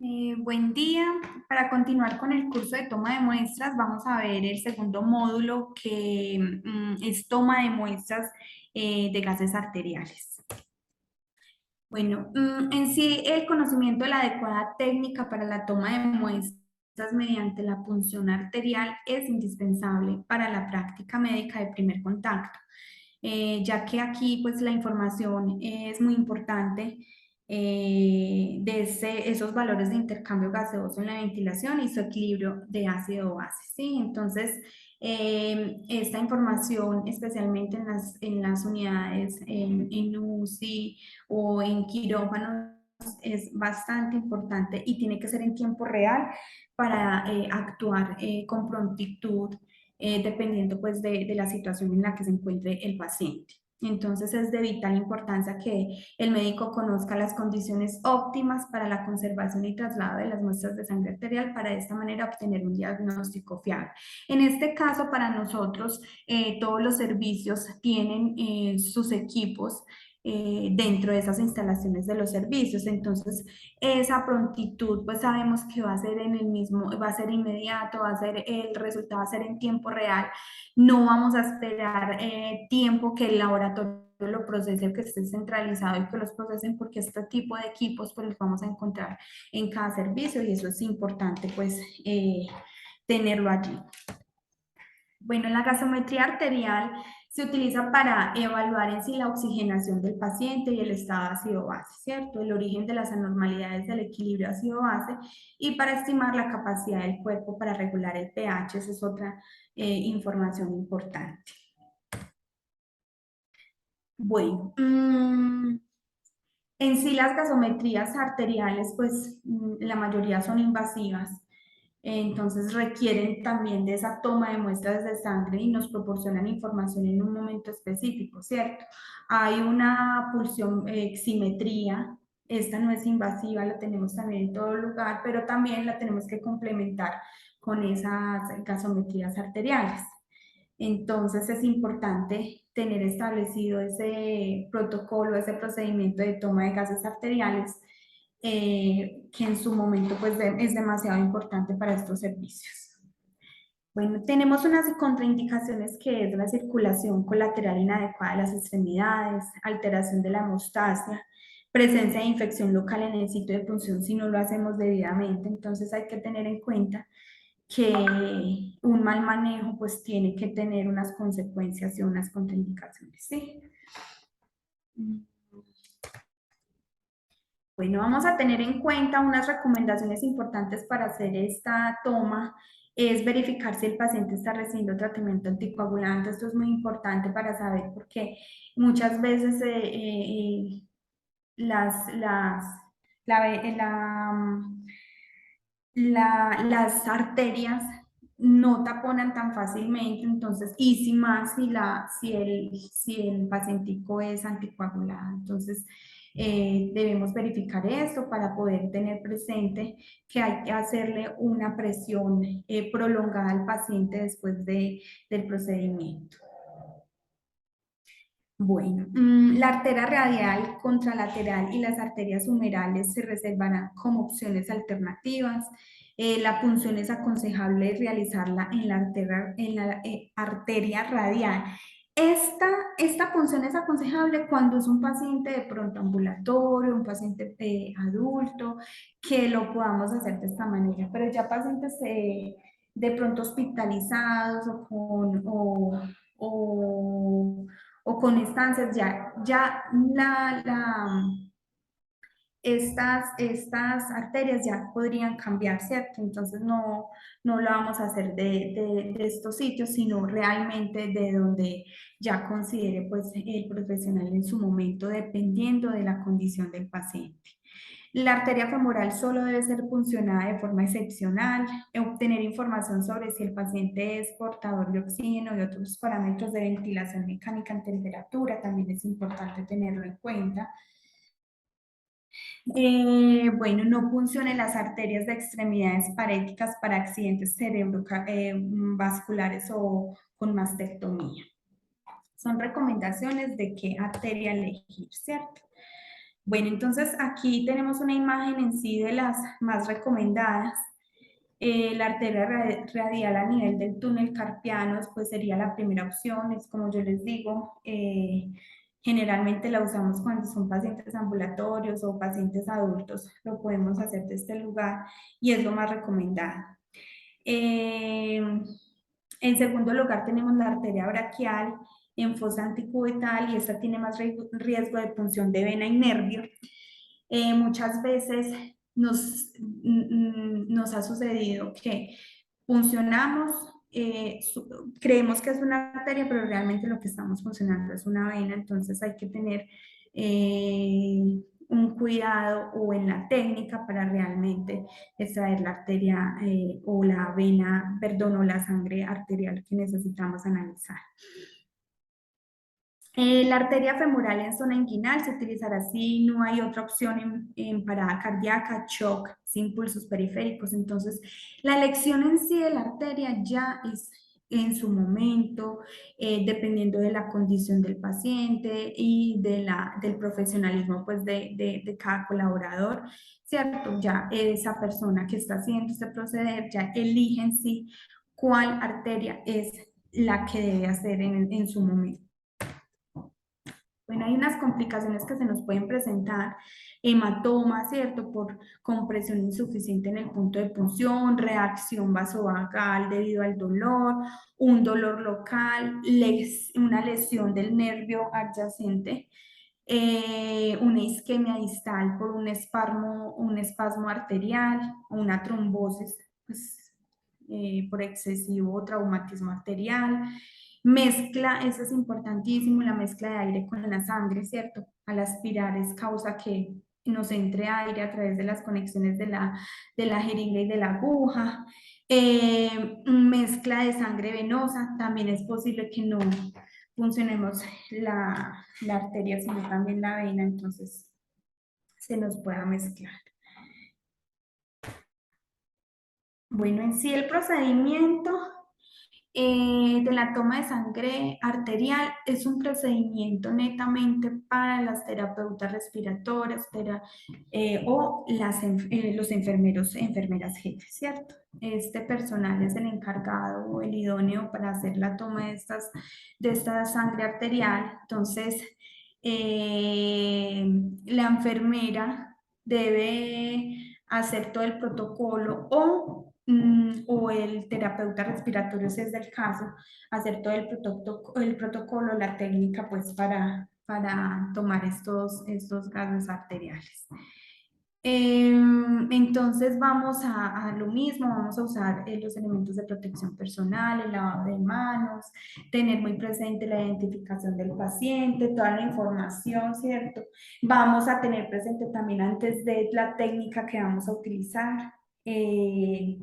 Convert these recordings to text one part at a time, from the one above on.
Buen día. Para continuar con el curso de toma de muestras, vamos a ver el segundo módulo que es toma de muestras de gases arteriales. Bueno, en sí el conocimiento de la adecuada técnica para la toma de muestras mediante la punción arterial es indispensable para la práctica médica de primer contacto, ya que aquí pues la información es muy importante de esos valores de intercambio gaseoso en la ventilación y su equilibrio de ácido-base, ¿sí? Entonces, esta información, especialmente en las unidades en UCI o en quirófanos, es bastante importante y tiene que ser en tiempo real para actuar con prontitud, dependiendo pues de la situación en la que se encuentre el paciente. Entonces es de vital importancia que el médico conozca las condiciones óptimas para la conservación y traslado de las muestras de sangre arterial para de esta manera obtener un diagnóstico fiable. En este caso, para nosotros, todos los servicios tienen sus equipos dentro de esas instalaciones de los servicios. Entonces, esa prontitud, pues sabemos que va a ser en el mismo, va a ser inmediato, va a ser el resultado, va a ser en tiempo real. No vamos a esperar tiempo que el laboratorio lo procese, que esté centralizado y que los procesen, porque este tipo de equipos pues los vamos a encontrar en cada servicio y eso es importante pues tenerlo allí. Bueno, la gasometría arterial se utiliza para evaluar en sí la oxigenación del paciente y el estado ácido-base, ¿cierto? El origen de las anormalidades del equilibrio ácido-base y para estimar la capacidad del cuerpo para regular el pH. Esa es otra información importante. Bueno, en sí las gasometrías arteriales, pues la mayoría son invasivas, entonces requieren también de esa toma de muestras de sangre y nos proporcionan información en un momento específico, ¿cierto? Hay una pulsión oximetría, esta no es invasiva, la tenemos también en todo lugar, pero también la tenemos que complementar con esas gasometrías arteriales. Entonces es importante tener establecido ese protocolo, ese procedimiento de toma de gases arteriales, que en su momento pues es demasiado importante para estos servicios. Bueno, tenemos unas contraindicaciones que es la circulación colateral inadecuada de las extremidades, alteración de la hemostasia, presencia de infección local en el sitio de punción si no lo hacemos debidamente. Entonces hay que tener en cuenta que un mal manejo pues tiene que tener unas consecuencias y unas contraindicaciones, ¿sí? Bueno, vamos a tener en cuenta unas recomendaciones importantes para hacer esta toma. Es verificar si el paciente está recibiendo tratamiento anticoagulante. Esto es muy importante para saber porque muchas veces las, las, la, las arterias no taponan tan fácilmente, entonces, y si más si el pacientico es anticoagulado, entonces debemos verificar esto para poder tener presente que hay que hacerle una presión prolongada al paciente después del procedimiento. Bueno, la arteria radial, contralateral y las arterias humerales se reservarán como opciones alternativas. La punción es aconsejable realizarla en la arteria radial. Esta punción es aconsejable cuando es un paciente de pronto ambulatorio, un paciente adulto, que lo podamos hacer de esta manera, pero ya pacientes de pronto hospitalizados o o con estancias, ya estas arterias ya podrían cambiar, ¿cierto? Entonces no lo vamos a hacer de estos sitios, sino realmente de donde ya considere pues el profesional en su momento, dependiendo de la condición del paciente. La arteria femoral solo debe ser puncionada de forma excepcional, obtener información sobre si el paciente es portador de oxígeno y otros parámetros de ventilación mecánica en temperatura, también es importante tenerlo en cuenta. Bueno, no funcionen las arterias de extremidades paréticas para accidentes cerebrovasculares o con mastectomía. Son recomendaciones de qué arteria elegir, ¿cierto? Bueno, entonces aquí tenemos una imagen en sí de las más recomendadas. La arteria radial a nivel del túnel carpiano, pues sería la primera opción, es como yo les digo, generalmente la usamos cuando son pacientes ambulatorios o pacientes adultos, lo podemos hacer de este lugar y es lo más recomendado. Eh, en segundo lugar tenemos la arteria braquial en fosa anticubital y esta tiene más riesgo de punción de vena y nervio. Muchas veces nos ha sucedido que funcionamos, creemos que es una arteria, pero realmente lo que estamos funcionando es una vena, entonces hay que tener un cuidado o en la técnica para realmente extraer la arteria o la vena, perdón, o la sangre arterial que necesitamos analizar. La arteria femoral en zona inguinal se utilizará si no hay otra opción en parada cardíaca, shock, sin pulsos periféricos. Entonces, la elección en sí de la arteria ya es en su momento, dependiendo de la condición del paciente y del profesionalismo pues, de cada colaborador, ¿cierto? Ya esa persona que está haciendo este proceder ya elige en sí cuál arteria es la que debe hacer en su momento. Bueno, hay unas complicaciones que se nos pueden presentar, hematoma, ¿cierto? Por compresión insuficiente en el punto de punción, reacción vasovagal debido al dolor, un dolor local, una lesión del nervio adyacente, una isquemia distal por un espasmo arterial, una trombosis, pues, por excesivo traumatismo arterial. Mezcla, eso es importantísimo, la mezcla de aire con la sangre, ¿cierto? Al aspirar es causa que nos entre aire a través de las conexiones de la jeringa y de la aguja. Mezcla de sangre venosa, también es posible que no funcionemos la arteria, sino también la vena, entonces se nos pueda mezclar. Bueno, en sí el procedimiento de la toma de sangre arterial es un procedimiento netamente para las terapeutas respiratorias o los enfermeros, enfermeras jefes, ¿cierto? Este personal es el encargado o el idóneo para hacer la toma de esta sangre arterial. Entonces, la enfermera debe hacer todo el protocolo o el terapeuta respiratorio, si es del caso, hacer todo el protocolo, la técnica, pues, para tomar estos gases arteriales. Entonces vamos a lo mismo, vamos a usar los elementos de protección personal, el lavado de manos, tener muy presente la identificación del paciente, toda la información, ¿cierto? Vamos a tener presente también antes de la técnica que vamos a utilizar, eh,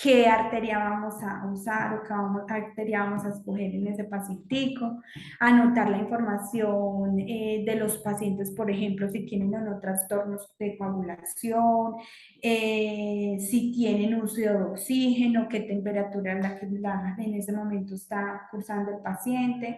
qué arteria vamos a usar o qué arteria vamos a escoger en ese pacientico, anotar la información de los pacientes, por ejemplo, si tienen o no trastornos de coagulación, si tienen uso de oxígeno, qué temperatura es la que en ese momento está cursando el paciente,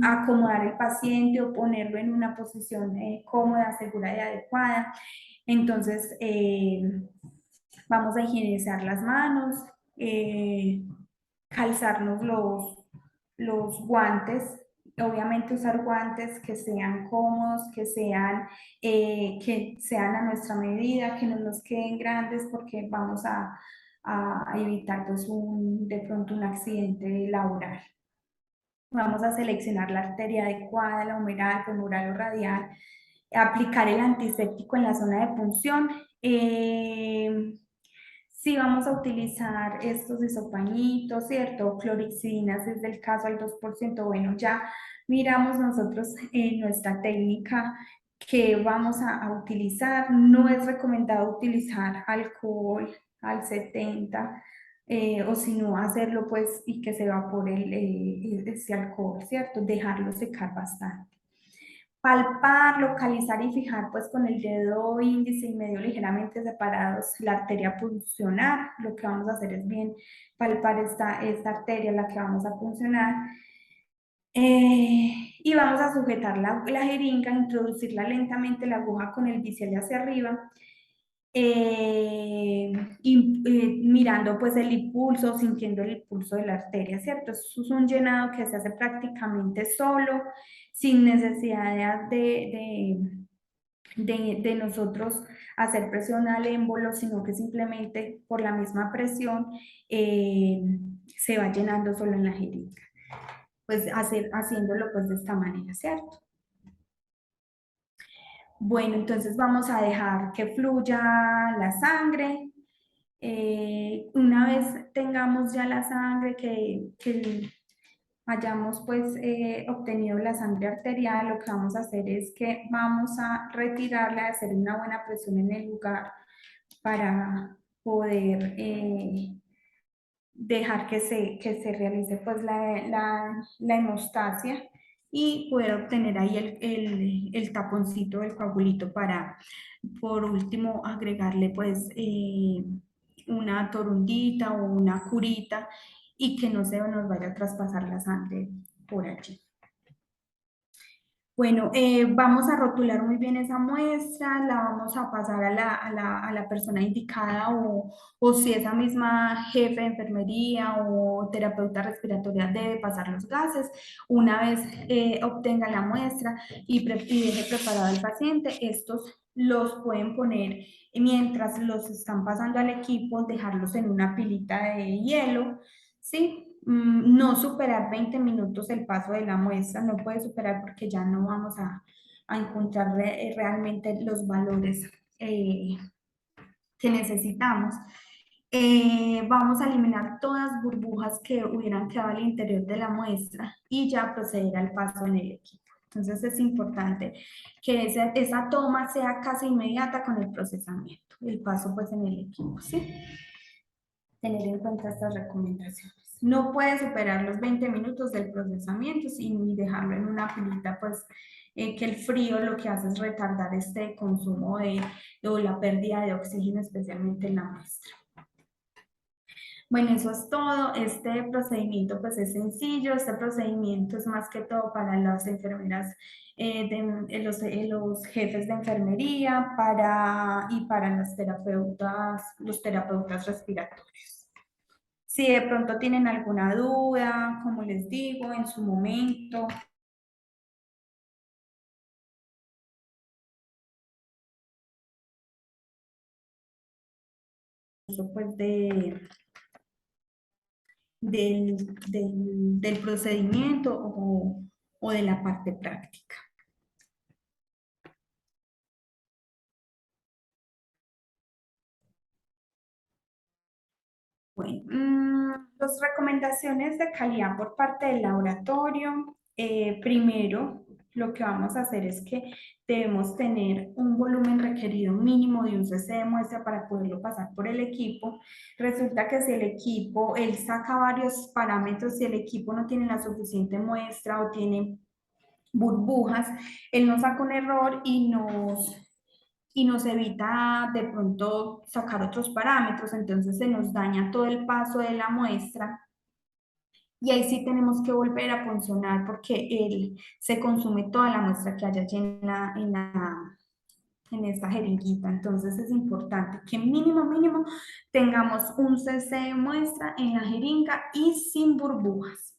acomodar el paciente o ponerlo en una posición cómoda, segura y adecuada. Entonces, vamos a higienizar las manos, calzarnos los guantes, obviamente usar guantes que sean cómodos, que sean a nuestra medida, que no nos queden grandes porque vamos a evitar pues de pronto un accidente laboral. Vamos a seleccionar la arteria adecuada, la humeral, femoral o radial, aplicar el antiséptico en la zona de punción. Si vamos a utilizar estos isopañitos, ¿cierto? Clorixina, si es del caso al 2%, bueno, ya miramos nosotros en nuestra técnica que vamos a utilizar. No es recomendado utilizar alcohol al 70, o si no hacerlo pues y que se evapore ese alcohol, ¿cierto? Dejarlo secar bastante. Palpar, localizar y fijar pues con el dedo índice y medio ligeramente separados la arteria puncional. Lo que vamos a hacer es bien palpar esta arteria, la que vamos a puncionar. Y vamos a sujetar la jeringa, introducirla lentamente la aguja con el bisel hacia arriba, mirando pues el impulso, sintiendo el impulso de la arteria, ¿cierto? Eso es un llenado que se hace prácticamente solo, sin necesidad de nosotros hacer presión al émbolo, sino que simplemente por la misma presión eh, se va llenando solo en la jeringa. Pues haciéndolo pues de esta manera, ¿cierto? Bueno, entonces vamos a dejar que fluya la sangre. Una vez tengamos ya la sangre, que hayamos pues obtenido la sangre arterial, lo que vamos a hacer es que vamos a retirarla, hacer una buena presión en el lugar para poder dejar que se realice pues la hemostasia y poder obtener ahí el taponcito del coagulito para, por último, agregarle pues una torundita o una curita y que no se nos vaya a traspasar la sangre por allí. Bueno, vamos a rotular muy bien esa muestra, la vamos a pasar a la persona indicada o si esa misma jefe de enfermería o terapeuta respiratoria debe pasar los gases. Una vez obtenga la muestra y deje preparado al paciente, estos los pueden poner mientras los están pasando al equipo, dejarlos en una pilita de hielo, ¿sí? No superar 20 minutos el paso de la muestra, no puede superar porque ya no vamos a encontrar realmente los valores eh, que necesitamos. Vamos a eliminar todas burbujas que hubieran quedado al interior de la muestra y ya proceder al paso en el equipo. Entonces es importante que esa toma sea casi inmediata con el procesamiento, el paso pues en el equipo, ¿sí? Tener en cuenta estas recomendaciones. No puede superar los 20 minutos del procesamiento sin dejarlo en una pilita, pues que el frío lo que hace es retardar este consumo o la pérdida de oxígeno, especialmente en la muestra. Bueno, eso es todo. Este procedimiento pues es sencillo. Este procedimiento es más que todo para las enfermeras, los jefes de enfermería y para los terapeutas respiratorios. Si de pronto tienen alguna duda, como les digo, en su momento, uso, pues del procedimiento o de la parte práctica. Bueno, las recomendaciones de calidad por parte del laboratorio. Primero, lo que vamos a hacer es que debemos tener un volumen requerido mínimo de un cc de muestra para poderlo pasar por el equipo. Resulta que si el equipo, él saca varios parámetros, si el equipo no tiene la suficiente muestra o tiene burbujas, él nos saca un error y nos evita de pronto sacar otros parámetros, entonces se nos daña todo el paso de la muestra y ahí sí tenemos que volver a funcionar porque él se consume toda la muestra que haya allí en esta jeringuita. Entonces es importante que mínimo tengamos un cc de muestra en la jeringa y sin burbujas.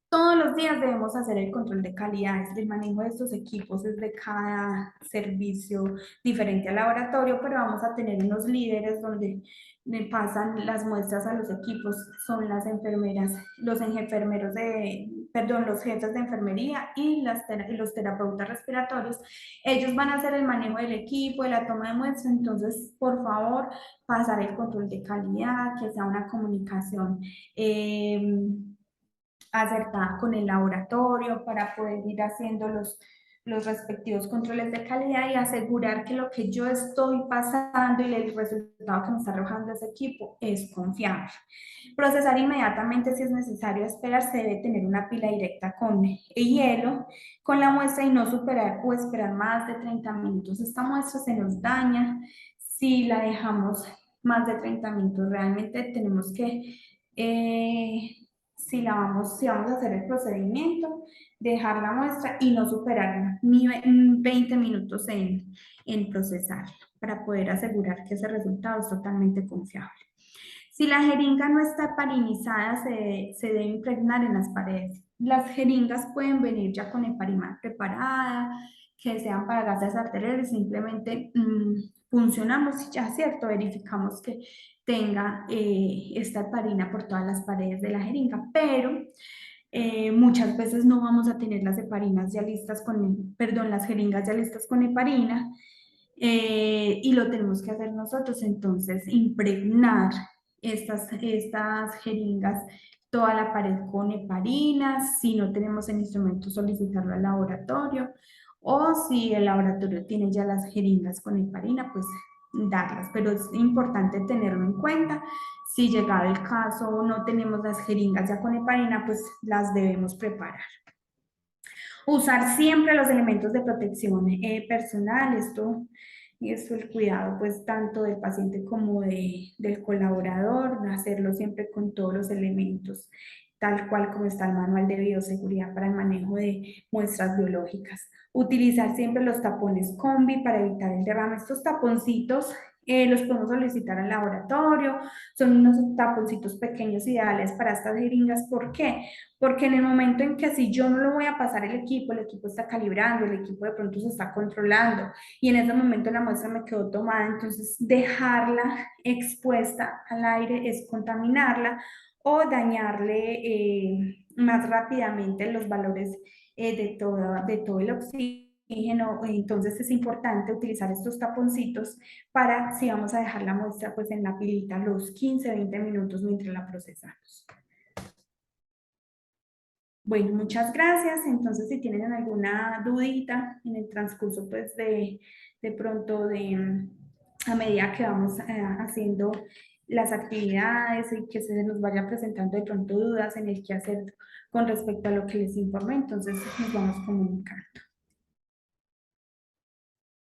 Todos los días debemos hacer el control de calidad, el manejo de estos equipos es de cada servicio diferente al laboratorio, pero vamos a tener unos líderes donde le pasan las muestras a los equipos, son las enfermeras, los enfermeros perdón, los jefes de enfermería y los terapeutas respiratorios. Ellos van a hacer el manejo del equipo, de la toma de muestras, entonces, por favor, pasar el control de calidad, que sea una comunicación. Acertada con el laboratorio para poder ir haciendo los respectivos controles de calidad y asegurar que lo que yo estoy pasando y el resultado que me está arrojando ese equipo es confiable. Procesar inmediatamente si es necesario esperar, se debe tener una pila directa con hielo, con la muestra y no superar o esperar más de 30 minutos. Esta muestra se nos daña si la dejamos más de 30 minutos. Realmente tenemos que si vamos a hacer el procedimiento, dejar la muestra y no superar ni 20 minutos en procesarla para poder asegurar que ese resultado es totalmente confiable. Si la jeringa no está heparinizada, se debe impregnar en las paredes. Las jeringas pueden venir ya con heparina preparada, que sean para gases arteriales, simplemente funcionamos y ya, ¿cierto? Verificamos que tenga esta heparina por todas las paredes de la jeringa, pero muchas veces no vamos a tener las heparinas ya listas con, perdón, las jeringas ya listas con heparina y lo tenemos que hacer nosotros, entonces impregnar estas jeringas, toda la pared con heparinas, si no tenemos el instrumento solicitarlo al laboratorio o si el laboratorio tiene ya las jeringas con heparina, pues darlas, pero es importante tenerlo en cuenta. Si llegado el caso no tenemos las jeringas ya con heparina, pues las debemos preparar. Usar siempre los elementos de protección personal, esto el cuidado pues tanto del paciente como del colaborador, hacerlo siempre con todos los elementos, tal cual como está el manual de bioseguridad para el manejo de muestras biológicas. Utilizar siempre los tapones combi para evitar el derrame. Estos taponcitos los podemos solicitar al laboratorio, son unos taponcitos pequeños ideales para estas jeringas. ¿Por qué? Porque en el momento en que si yo no lo voy a pasar el equipo está calibrando, el equipo de pronto se está controlando y en ese momento la muestra me quedó tomada, entonces dejarla expuesta al aire es contaminarla o dañarle más rápidamente los valores de todo el oxígeno. Entonces es importante utilizar estos taponcitos para si vamos a dejar la muestra pues en la pilita los 15-20 minutos mientras la procesamos. Bueno, muchas gracias. Entonces, si tienen alguna dudita en el transcurso, pues de pronto, a medida que vamos haciendo las actividades y que se nos vaya presentando de pronto dudas en el qué hacer con respecto a lo que les informé, entonces nos vamos comunicando.